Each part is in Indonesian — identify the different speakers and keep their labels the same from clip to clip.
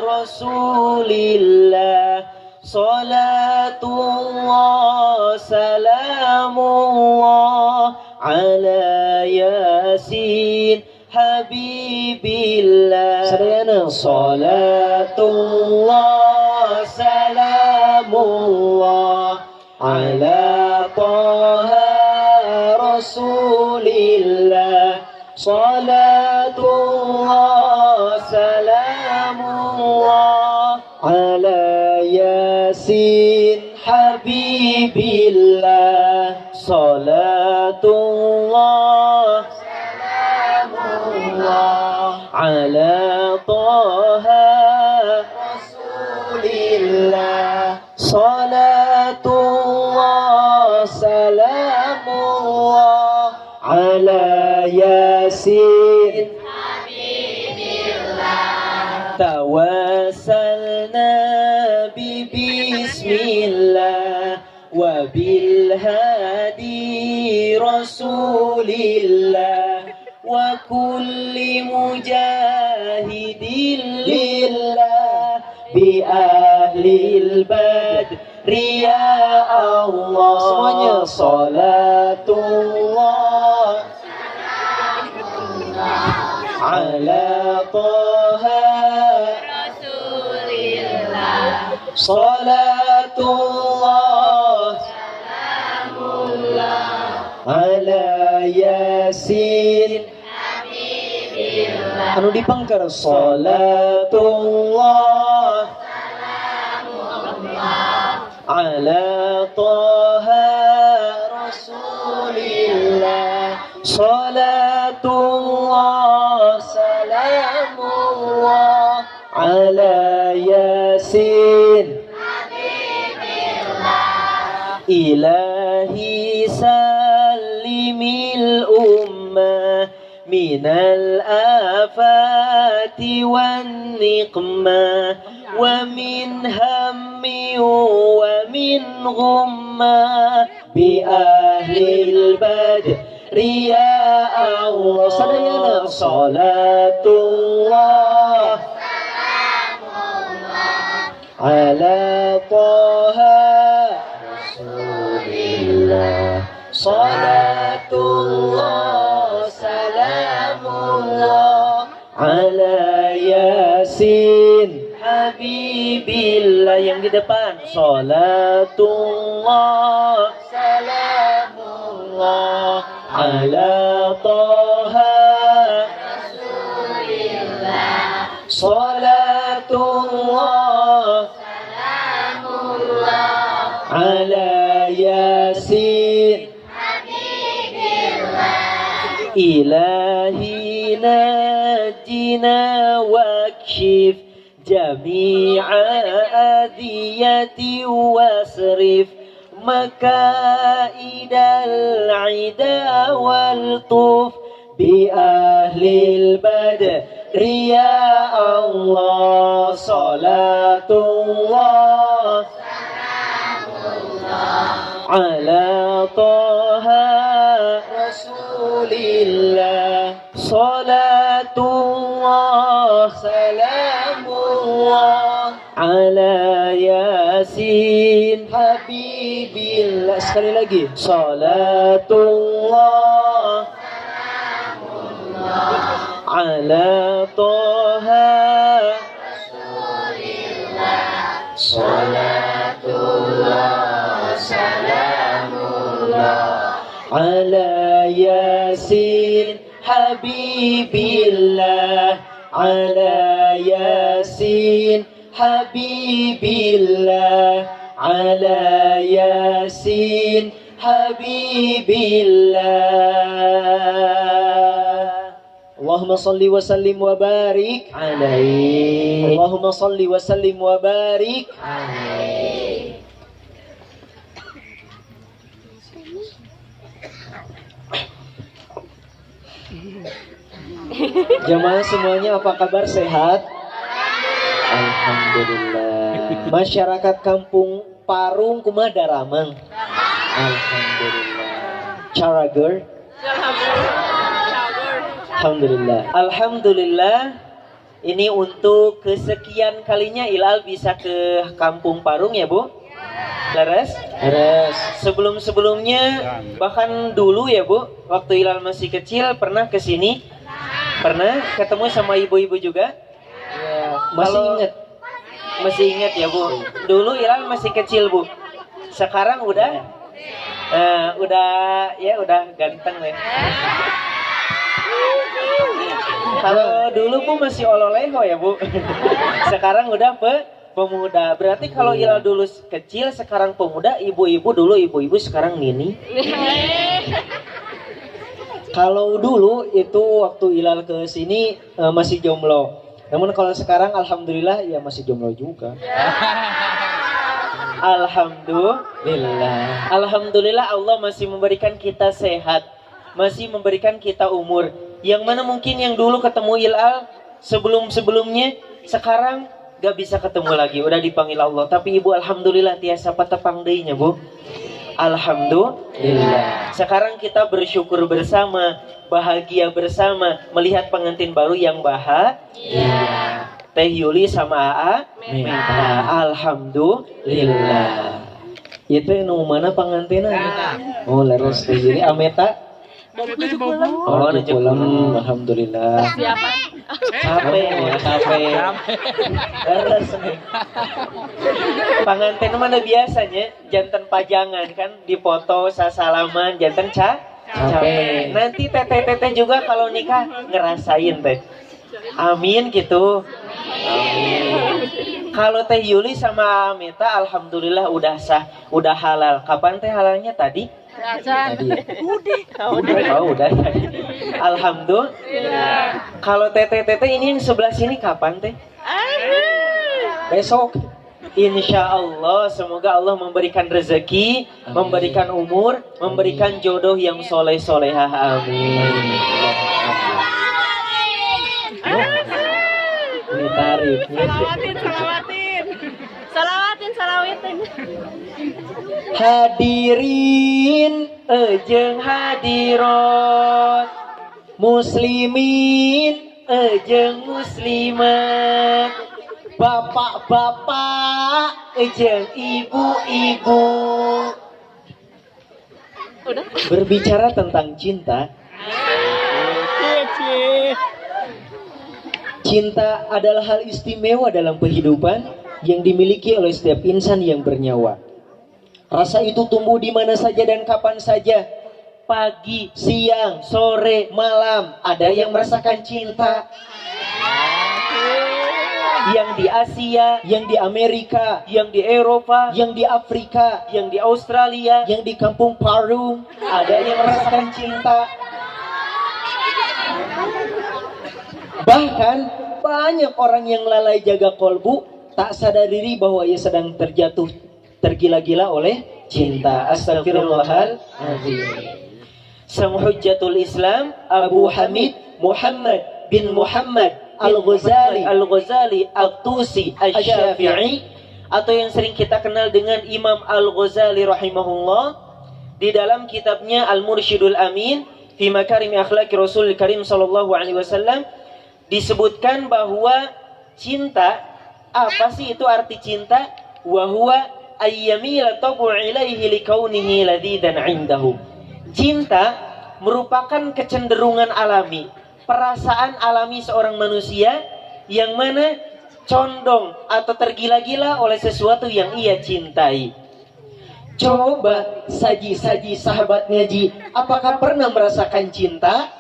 Speaker 1: Rasulillah salatullah salamullah ala yasin habibillah. Sadayana salatullah salamullah ala taha rasulillah salatullah salamullah ala yasin habibillah salatullah salamullah ala taha rasulillah salatullah salamullah ala yasin habibillah tawassalna bismillah wa bil hadi rasulillah wa kulli mujahidin lillah bi ahlil badri ya Allah. Semuanya salatullah ala taha rasulillah salatullah salamullah ala yasin habibillah. Anu dipangkar salatullah salamullah ala taha rasulillah salatullah salamullah ala yasin habibillah. Ilahi salimil ummah minal afati wan niqmah wa min hammi wa min ghumma bi ahlil badri ya Allah. Sadayana salatullah salamullah ala taha rasulillah salatullah salamullah ala yasin habibillah. Yang di depan salatullah salamullah ala taha rasulillah salatullah salamullah ala yasin habibillah. Ilahi najina wakshif jami'a adiyati wasrif makaidal ida wal tuf bi ahlil badri ya Allah. Salatullah salamullah ala taha rasulillah salatullah salamullah ala yasin habibillah. Sekali lagi salatullah salamullah ala taha rasulillah salatullah salamullah ala yasin habibillah ala yasin habibillah ala yasin habibillah. Allahumma salli wa sallim wa barik alaihi. Allahumma salli wa sallim wa barik alaihi. Jamaah semuanya apa kabar, sehat? Alhamdulillah. Masyarakat kampung Parung kumaha daramang? Alhamdulillah. Carager? Alhamdulillah. Alhamdulillah Ini untuk kesekian kalinya Ilal bisa ke Kampung Parung ya Bu? Laras? Laras. Sebelum-sebelumnya bahkan dulu ya Bu, waktu Ilal masih kecil pernah ke sini? Pernah ketemu sama ibu-ibu juga? Ya, masih ingat ya Bu. Dulu Ilal masih kecil Bu. Sekarang udah ganteng ya. Kalau dulu Bu masih ololeho ya Bu. Sekarang udah pemuda. Berarti kalau Ilal dulu kecil sekarang pemuda, ibu-ibu dulu ibu-ibu sekarang nini. Kalau dulu itu waktu Ilal ke sini masih jomblo. Namun kalau sekarang alhamdulillah ya masih jomblo juga. Alhamdulillah Allah masih memberikan kita sehat, masih memberikan kita umur. Yang mana mungkin yang dulu ketemu Ilal sebelum-sebelumnya sekarang gak bisa ketemu lagi, udah dipanggil Allah. Tapi ibu alhamdulillah tiasa patepang deuinya Bu. Alhamdulillah. Sekarang kita bersyukur bersama, bahagia bersama melihat pengantin baru yang bahagia. Teh Yuli sama Aa Meta. Alhamdulillah. Itu nu mana pengantinna? Oh, laras Teh Yuli Ameta. Oh, pulang. Alhamdulillah. Capek. Laras nih. Pengantin mana biasanya jantan pajangan kan, dipoto sasalaman jantan capek. Nanti teteh juga kalau nikah ngerasain teh. Amin gitu. Amin. Kalau Teh Yuli sama Ameta alhamdulillah udah sah, udah halal. Kapan teh halalnya tadi? Tadi. Udah tadi. Alhamdulillah. Kalau teteh ini yang sebelah sini kapan teh? Besok. Insya Allah, semoga Allah memberikan rezeki, memberikan umur, memberikan jodoh yang soleh-solehah. Amin. Ini tarik. Salawatin. Hadirin ejeng hadirat, muslimin ejeng muslimat, bapak-bapak ejeng ibu-ibu. Udah. Berbicara tentang cinta. Cinta adalah hal istimewa dalam kehidupan yang dimiliki oleh setiap insan yang bernyawa. Rasa itu tumbuh di mana saja dan kapan saja. Pagi, siang, sore, malam. Ada yang merasakan cinta. Yang di Asia, yang di Amerika, yang di Eropa, yang di Afrika, yang di Australia, yang di Kampung Parung. Ada yang merasakan cinta. Bahkan banyak orang yang lalai jaga kolbu, tak sadar diri bahwa ia sedang tergila-gila oleh cinta. Astagfirullahaladzim. Sang Hujjatul Islam Abu Hamid Muhammad bin Muhammad Al-Ghazali Al-Tusi Al-Syafi'i, atau yang sering kita kenal dengan Imam Al-Ghazali rahimahullah, di dalam kitabnya Al-Mursyidul Amin fi Makarimi Akhlaqi Rasul Karim sallallahu alaihi wasallam disebutkan bahwa cinta, apa sih itu arti cinta? Wa huwa ayyamila tabu ilaihi likaunihi ladidan indahu. Cinta merupakan kecenderungan alami, perasaan alami seorang manusia yang mana condong atau tergila-gila oleh sesuatu yang ia cintai. Coba saji-saji sahabat ngaji, apakah pernah merasakan cinta?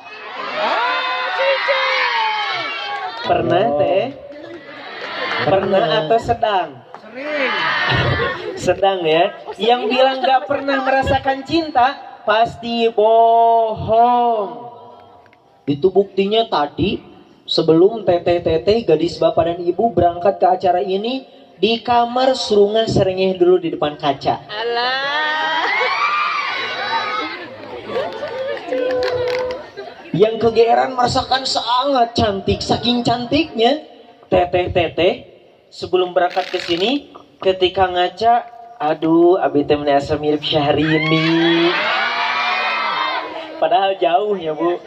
Speaker 1: Pernah teh? Pernah atau sedang? Sedang ya. Yang bilang gak pernah merasakan cinta pasti bohong. Itu buktinya tadi sebelum teteh gadis bapak dan ibu berangkat ke acara ini, di kamar surungan serengeh dulu di depan kaca. Alah. Yang kegeeran merasakan sangat cantik, saking cantiknya teteh sebelum berangkat ke sini ketika ngaca, aduh abi teh asa mirip Syahrini. Padahal jauh ya Bu.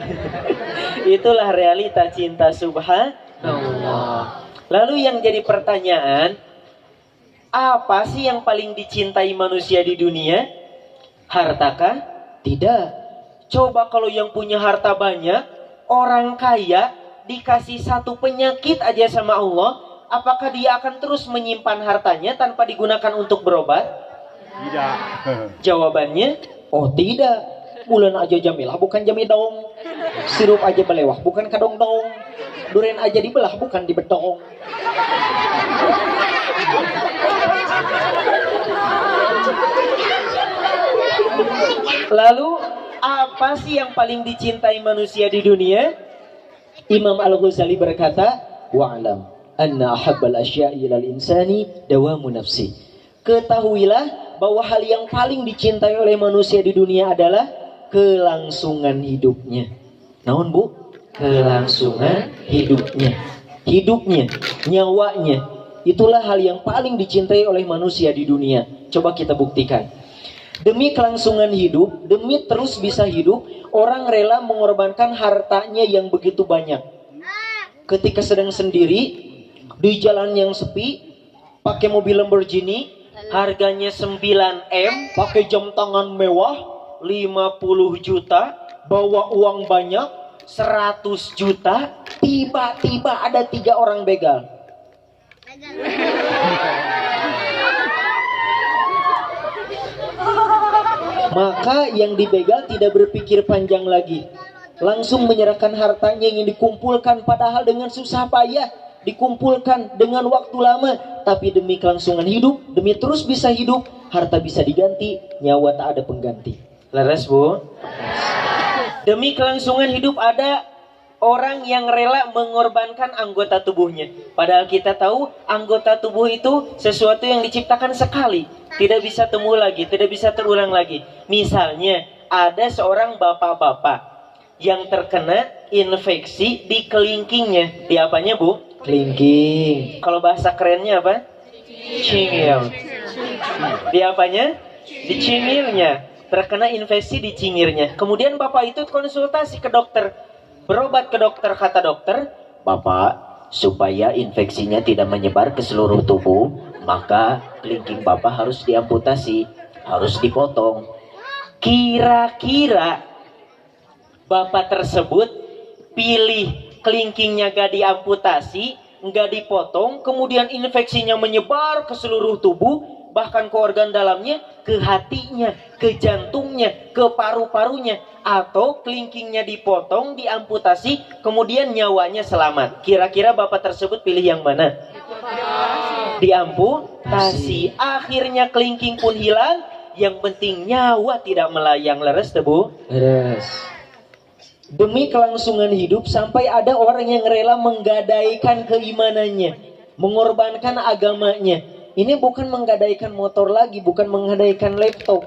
Speaker 1: Itulah realita cinta Allah. Lalu yang jadi pertanyaan, apa sih yang paling dicintai manusia di dunia? Hartakah? Tidak. Coba kalau yang punya harta banyak, orang kaya, dikasih satu penyakit aja sama Allah, apakah dia akan terus menyimpan hartanya tanpa digunakan untuk berobat?
Speaker 2: Tidak.
Speaker 1: Jawabannya, oh tidak. Bulan aja jamilah bukan jamidong. Sirup aja belewah bukan kadong-dong. Duren aja dibelah bukan dibedong. Lalu apa sih yang paling dicintai manusia di dunia? Imam Al-Ghazali berkata, wa'lam anna ahabbal asya'i ilal insani dawamu nafsi. Ketahuilah bahwa hal yang paling dicintai oleh manusia di dunia adalah kelangsungan hidupnya. Naon bu? Kelangsungan hidupnya. Hidupnya, nyawanya. Itulah hal yang paling dicintai oleh manusia di dunia. Coba kita buktikan. Demi kelangsungan hidup, demi terus bisa hidup, orang rela mengorbankan hartanya yang begitu banyak. Ketika sedang sendiri, di jalan yang sepi, pakai mobil Lamborghini, harganya 9M, pakai jam tangan mewah, 50 juta, bawa uang banyak, 100 juta, tiba-tiba ada 3 orang begal. Maka yang dibegal tidak berpikir panjang lagi, langsung menyerahkan hartanya yang dikumpulkan padahal dengan susah payah, dikumpulkan dengan waktu lama, tapi demi kelangsungan hidup, demi terus bisa hidup, harta bisa diganti, nyawa tak ada pengganti. Leres bu? Demi kelangsungan hidup ada orang yang rela mengorbankan anggota tubuhnya. Padahal kita tahu anggota tubuh itu sesuatu yang diciptakan sekali, tidak bisa temu lagi, tidak bisa terulang lagi. Misalnya ada seorang bapak-bapak yang terkena infeksi di kelingkingnya. Di apanya bu? Kelingking. Kalau bahasa kerennya apa? Cingil. Di apanya? Di cingilnya. Terkena infeksi di cingirnya. Kemudian bapak itu konsultasi ke dokter, berobat ke dokter. Kata dokter, Bapak, supaya infeksinya tidak menyebar ke seluruh tubuh, maka kelingking Bapak harus diamputasi, harus dipotong. Kira-kira bapak tersebut pilih kelingkingnya gak diamputasi, gak dipotong, kemudian infeksinya menyebar ke seluruh tubuh, bahkan ke organ dalamnya, ke hatinya, ke jantungnya, ke paru-parunya, atau kelingkingnya dipotong, diamputasi, kemudian nyawanya selamat. Kira-kira bapak tersebut pilih yang mana? Diamputasi. Akhirnya kelingking pun hilang, yang penting nyawa tidak melayang. Leres bu? Leres. Demi kelangsungan hidup, sampai ada orang yang rela menggadaikan keimanannya, mengorbankan agamanya. Ini bukan menggadaikan motor lagi, bukan menggadaikan laptop,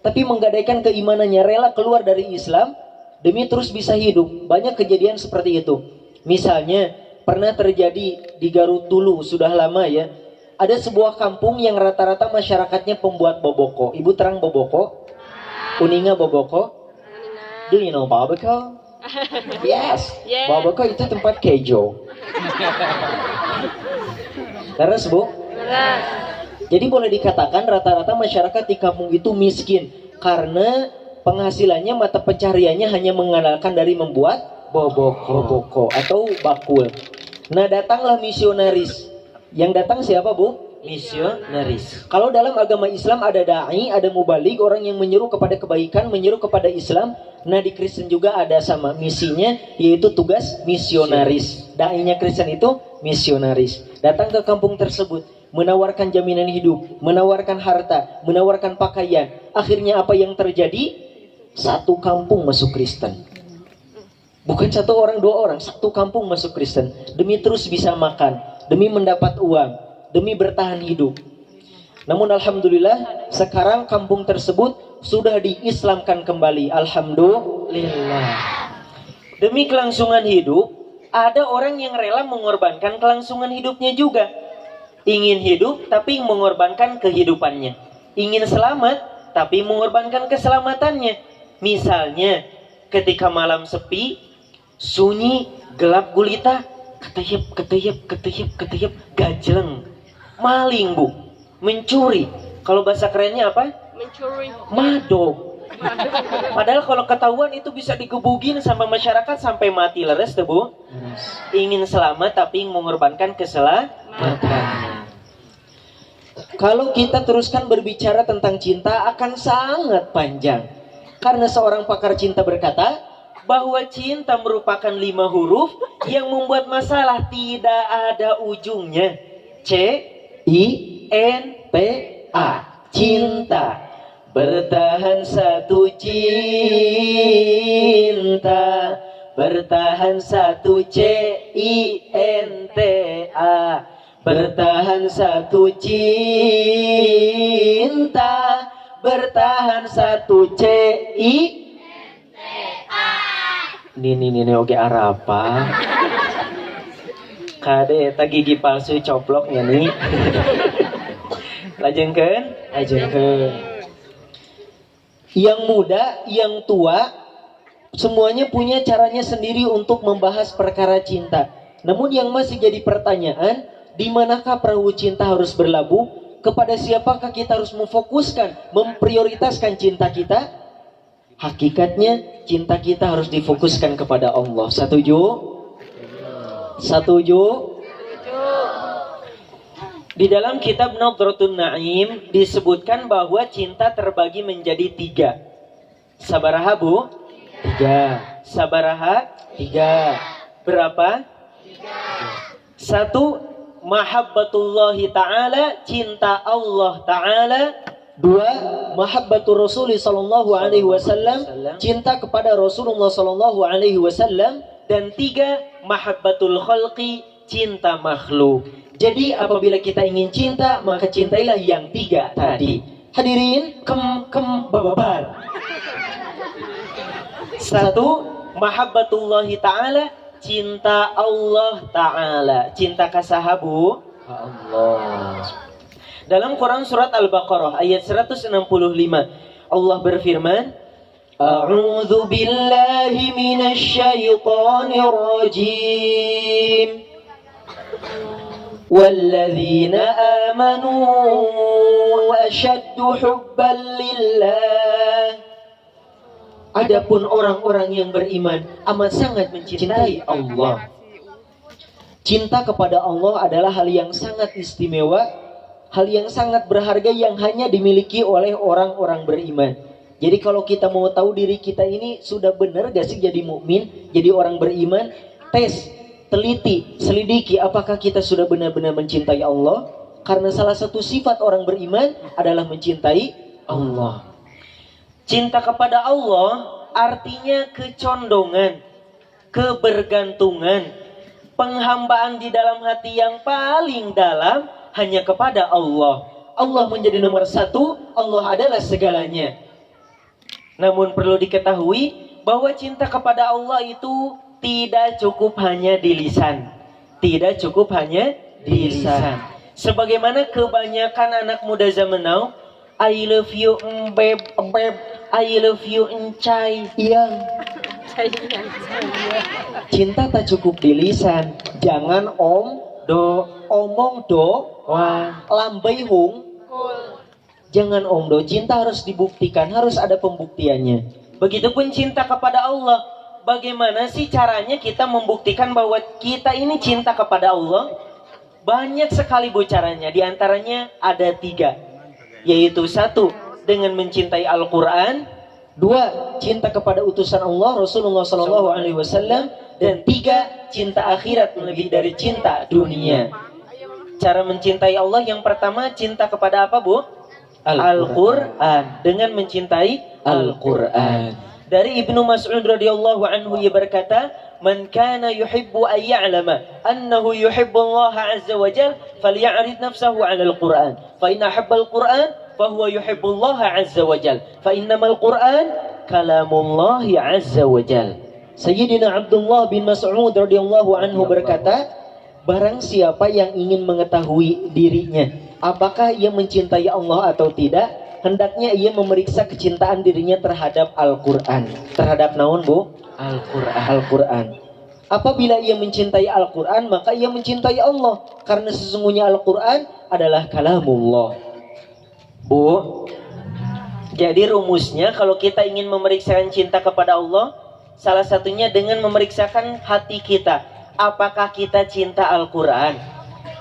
Speaker 1: tapi menggadaikan keimanannya, rela keluar dari Islam demi terus bisa hidup. Banyak kejadian seperti itu. Misalnya pernah terjadi di Garut dulu, sudah lama ya. Ada sebuah kampung yang rata-rata masyarakatnya pembuat boboko. Ibu terang boboko? Kuninga boboko? Do you know boboko? Yes. Boboko itu tempat kejo. Terus bu? Jadi boleh dikatakan rata-rata masyarakat di kampung itu miskin karena penghasilannya, mata pencariannya hanya mengandalkan dari membuat boboko atau bakul. Nah datanglah misionaris. Yang datang siapa bu? Misionaris. Kalau dalam agama Islam ada da'i, ada mubalik, orang yang menyeru kepada kebaikan, menyeru kepada Islam. Nah di Kristen juga ada sama misinya, yaitu tugas misionaris. Da'inya Kristen itu misionaris. Datang ke kampung tersebut, menawarkan jaminan hidup, menawarkan harta, menawarkan pakaian. Akhirnya apa yang terjadi? Satu kampung masuk Kristen. Bukan satu orang, dua orang, satu kampung masuk Kristen. Demi terus bisa makan, demi mendapat uang, demi bertahan hidup. Namun alhamdulillah sekarang kampung tersebut sudah diislamkan kembali. Alhamdulillah. Demi kelangsungan hidup, ada orang yang rela mengorbankan kelangsungan hidupnya juga. Ingin hidup tapi mengorbankan kehidupannya. Ingin selamat tapi mengorbankan keselamatannya. Misalnya ketika malam sepi, sunyi, gelap gulita, keteyep, gajleng, maling bu, mencuri. Kalau bahasa kerennya apa?
Speaker 2: Mencuri.
Speaker 1: Madog. Padahal kalau ketahuan itu bisa digebugin sama masyarakat sampai mati leres tuh bu. Ingin selamat tapi mengorbankan keselamatan. Kalau kita teruskan berbicara tentang cinta akan sangat panjang. Karena seorang pakar cinta berkata bahwa cinta merupakan 5 huruf yang membuat masalah tidak ada ujungnya. C-I-N-T-A. Cinta. Bertahan satu cinta. Bertahan satu C-I-N-T-A. Bertahan satu cinta. Bertahan satu C-I-N-T-A. Ini oge arapa. Kade eta gigi palsu coploknya nih. Lajengkeun. Yang muda, yang tua, semuanya punya caranya sendiri untuk membahas perkara cinta. Namun yang masih jadi pertanyaan, di manakah perahu cinta harus berlabuh? Kepada siapakah kita harus memfokuskan, memprioritaskan cinta kita? Hakikatnya cinta kita harus difokuskan kepada Allah. Setuju? Di dalam kitab Nadratun Na'im disebutkan bahwa cinta terbagi menjadi 3. Sabaraha bu? 3. Sabaraha? 3. Berapa? 1. Mahabbatullahi ta'ala, cinta Allah ta'ala. 2. Mahabbatur Rasuli sallallahu alaihi wasallam, cinta kepada Rasulullah sallallahu alaihi wasallam. Dan 3. Mahabbatul khalqi, cinta makhluk. Jadi apabila kita ingin cinta, maka cintailah yang 3 tadi. Hadirin, bababar. 1. Mahabbatullahi ta'ala, cinta Allah Ta'ala. Cinta kasahabu Allah. Dalam Quran surat Al-Baqarah ayat 165, Allah berfirman, A'udzu billahi minasy syaithanir rajim. Walladzina amanu asyaddu hubban lillah. Adapun orang-orang yang beriman amat sangat mencintai Allah. Cinta kepada Allah adalah hal yang sangat istimewa, hal yang sangat berharga yang hanya dimiliki oleh orang-orang beriman. Jadi kalau kita mau tahu diri kita ini sudah benar gak sih jadi mukmin, jadi orang beriman, tes, teliti, selidiki apakah kita sudah benar-benar mencintai Allah. Karena salah satu sifat orang beriman adalah mencintai Allah. Cinta kepada Allah artinya kecondongan, kebergantungan, penghambaan di dalam hati yang paling dalam hanya kepada Allah. Allah menjadi nomor 1, Allah adalah segalanya. Namun perlu diketahui bahwa cinta kepada Allah itu tidak cukup hanya di lisan. Tidak cukup hanya di lisan. Sebagaimana kebanyakan anak muda zaman now, I love you beb, I love you encai. Iya. Cinta tak cukup di lisan. Jangan omong doang, lambai hung. Jangan omdo. Cinta harus dibuktikan, harus ada pembuktiannya. Begitupun cinta kepada Allah. Bagaimana sih caranya kita membuktikan bahwa kita ini cinta kepada Allah? Banyak sekali bu caranya. Di antaranya ada 3. Yaitu 1, dengan mencintai Al-Quran. 2, cinta kepada utusan Allah Rasulullah SAW. Dan 3, cinta akhirat lebih dari cinta dunia. Cara mencintai Allah yang pertama, cinta kepada apa bu? Al-Quran. Dengan mencintai Al-Quran. Dari Ibnu Mas'ud radhiyallahu anhu ia berkata, "Man kana yuhibbu an ya'lama annahu yuhibbu Allah 'azza wa jalla falya'rid nafsahu 'ala al-Qur'an. Fa inna habba al-Qur'an fa huwa yuhibbu Allah 'azza wa jalla. Fa innamal Qur'an kalamullah 'azza wa jalla." Sayyidina Abdullah bin Mas'ud radhiyallahu anhu berkata, barang siapa yang ingin mengetahui dirinya apakah ia mencintai Allah atau tidak, hendaknya ia memeriksa kecintaan dirinya terhadap Al-Quran. Terhadap naon bu? Al-Quran. Apabila ia mencintai Al-Quran, maka ia mencintai Allah. Karena sesungguhnya Al-Quran adalah kalamullah. Bu, jadi rumusnya kalau kita ingin memeriksakan cinta kepada Allah, salah satunya dengan memeriksakan hati kita. Apakah kita cinta Al-Quran?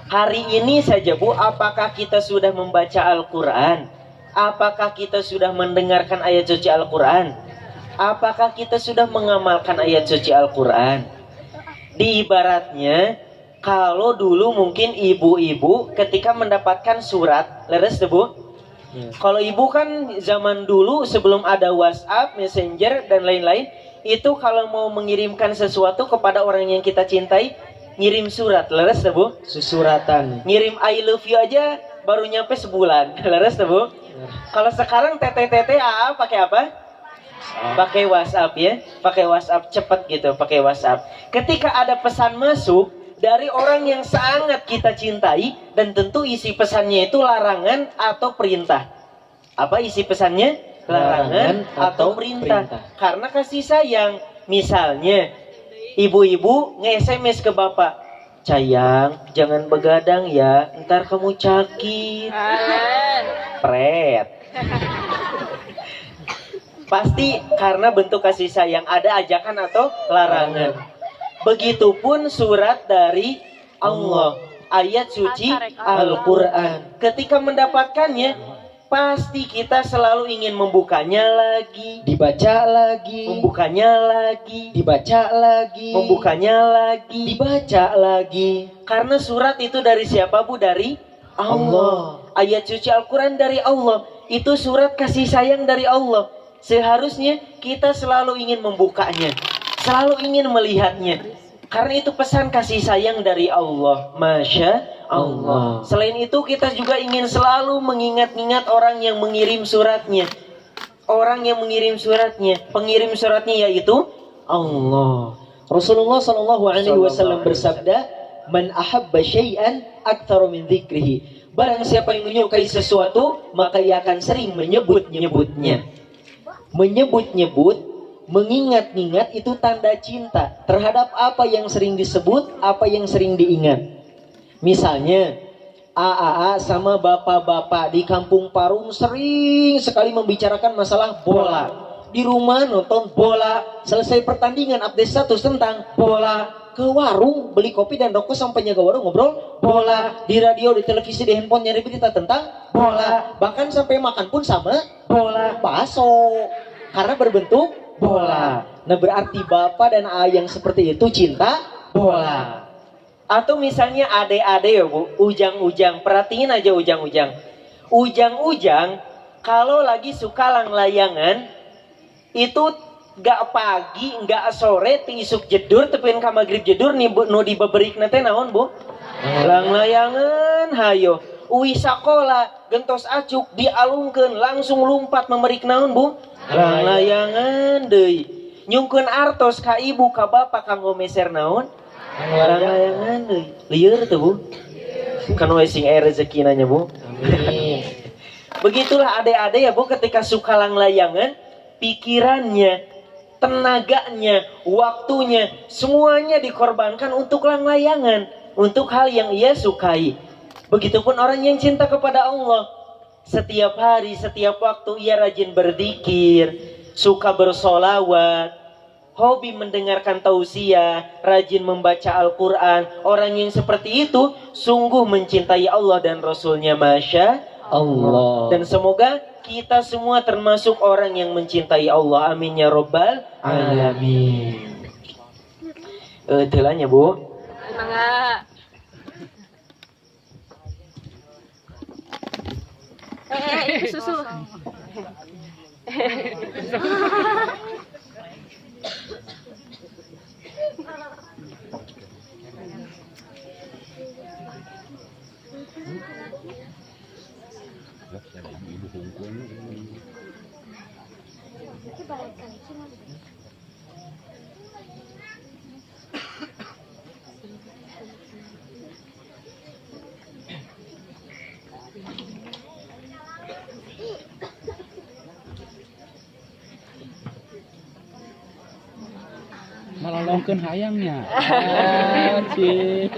Speaker 1: Hari ini saja Bu, apakah kita sudah membaca Al-Quran? Apakah kita sudah mendengarkan ayat suci Al-Quran? Apakah kita sudah mengamalkan ayat suci Al-Quran? Di ibaratnya, kalau dulu mungkin ibu-ibu ketika mendapatkan surat, leres deh Bu. Kalau ibu kan zaman dulu sebelum ada WhatsApp, Messenger dan lain-lain, itu kalau mau mengirimkan sesuatu kepada orang yang kita cintai, ngirim surat, leres deh Bu. Susuratan. Ngirim I love you aja baru nyampe sebulan, leres deh Bu. Kalau sekarang TTTTA pakai apa? Pakai WhatsApp ya, pakai WhatsApp cepet gitu, pakai WhatsApp. Ketika ada pesan masuk dari orang yang sangat kita cintai, dan tentu isi pesannya itu larangan atau perintah. Apa isi pesannya? Larangan atau perintah. Karena kasih sayang. Misalnya, ibu-ibu nge-SMS ke bapak, sayang, jangan begadang ya, ntar kamu sakit. Pret. Pasti karena bentuk kasih sayang, ada ajakan atau larangan. Begitupun surat dari Allah, ayat suci Al-Quran. Ketika mendapatkannya, pasti kita selalu ingin membukanya lagi, dibaca lagi, membukanya lagi, dibaca lagi, membukanya lagi, dibaca lagi. Karena surat itu dari siapa Bu? Dari Allah. Ayat suci Al-Quran dari Allah. Itu surat kasih sayang dari Allah. Seharusnya kita selalu ingin membukanya, selalu ingin melihatnya. Karena itu pesan kasih sayang dari Allah. Masya Allah. Selain itu kita juga ingin selalu mengingat-ingat orang yang mengirim suratnya. Orang yang mengirim suratnya, pengirim suratnya yaitu Allah. Rasulullah SAW bersabda, "Man ahabba syai'an aktsara min dzikrihi." Barang siapa yang menyukai sesuatu, maka ia akan sering menyebut-nyebutnya. Menyebut-nyebut, mengingat-ingat itu tanda cinta terhadap apa yang sering disebut, apa yang sering diingat. Misalnya, AAA sama bapak-bapak di Kampung Parung sering sekali membicarakan masalah bola. Di rumah nonton bola, selesai pertandingan update status tentang bola. Ke warung beli kopi dan rokok sampai nyaga warung ngobrol bola. Di radio, di televisi, di handphone nyari berita tentang bola. Bahkan sampai makan pun sama bola, bakso, karena berbentuk bola. Nah berarti bapak dan ayah yang seperti itu cinta bola. Atau misalnya ade-ade ya Bu, ujang-ujang, perhatiin aja ujang-ujang. Ujang-ujang kalau lagi suka lang-layangan itu gak pagi, gak sore, isuk jedur, tepin ka magrib jedur, nih nu dibeberik nate naon Bu? Lang-layangan, hayo. Uwi sakola, gentos acuk, dialungkeun, langsung lumpat memerik naon Bu? Lang-layangan deui. Nyungkeun artos ka ibu, ka bapak, kanggo meser naon? Lang-layangan deui. Lieur tuh Bu? Kan we sing rezeki nanya Bu. Begitulah ade-ade ya Bu, ketika suka lang-layangan, pikirannya, tenaganya, waktunya, semuanya dikorbankan untuk lang-layangan, untuk hal yang ia sukai. Begitupun orang yang cinta kepada Allah, setiap hari, setiap waktu ia rajin berzikir, suka bersolawat, hobi mendengarkan tausiah, rajin membaca Al-Quran. Orang yang seperti itu sungguh mencintai Allah dan Rasulnya. Masya Allah. Dan semoga kita semua termasuk orang yang mencintai Allah. Amin ya Rabbal Alamin. Telanya Bu.
Speaker 2: Mangga. Susu.
Speaker 3: Malah ngomongkeun hayangnya. Anjir.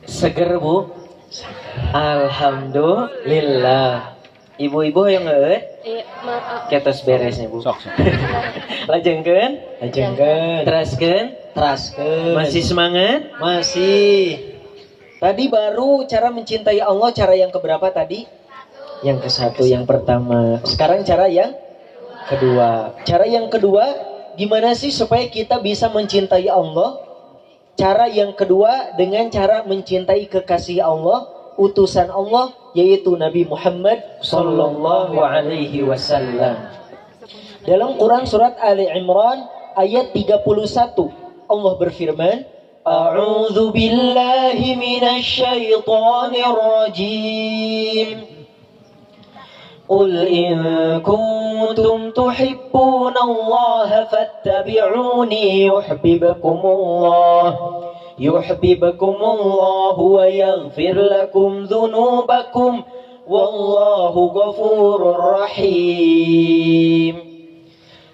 Speaker 1: Seger Bu? Alhamdulillah. Ibu-ibu yang ngeut? Ketos beresnya Bu.
Speaker 3: Sok.
Speaker 1: Lajengkeun? Teraskeun? Masih semangat? Masih. Tadi baru cara mencintai Allah, cara yang keberapa tadi? Yang ke-1, yang pertama. Sekarang cara yang kedua. Cara yang kedua, gimana sih supaya kita bisa mencintai Allah? Cara yang kedua dengan cara mencintai kekasih Allah, utusan Allah, yaitu Nabi Muhammad sallallahu alaihi wasallam. Dalam Quran surat Ali Imran ayat 31, Allah berfirman, A'udzu billahi minasy syaithanir rajim. Qul in kuntum tuhibbunallaha fattabi'uni yuhibbukumullah wa yaghfir lakum dzunubakum wallahu ghafurur rahim.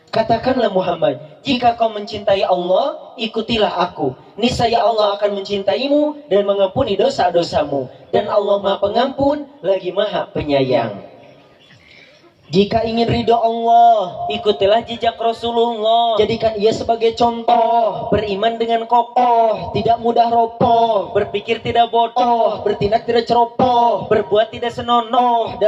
Speaker 1: Katakanlah Muhammad, jika kau mencintai Allah, ikutilah aku. Niscaya Allah akan mencintaimu dan mengampuni dosa-dosamu. Dan Allah Maha Pengampun lagi Maha Penyayang. Jika ingin ridho Allah, ikutilah jejak Rasulullah. Jadikan ia sebagai contoh. Beriman dengan kokoh, tidak mudah roboh. Berpikir tidak bodoh, bertindak tidak ceroboh, berbuat tidak senonoh.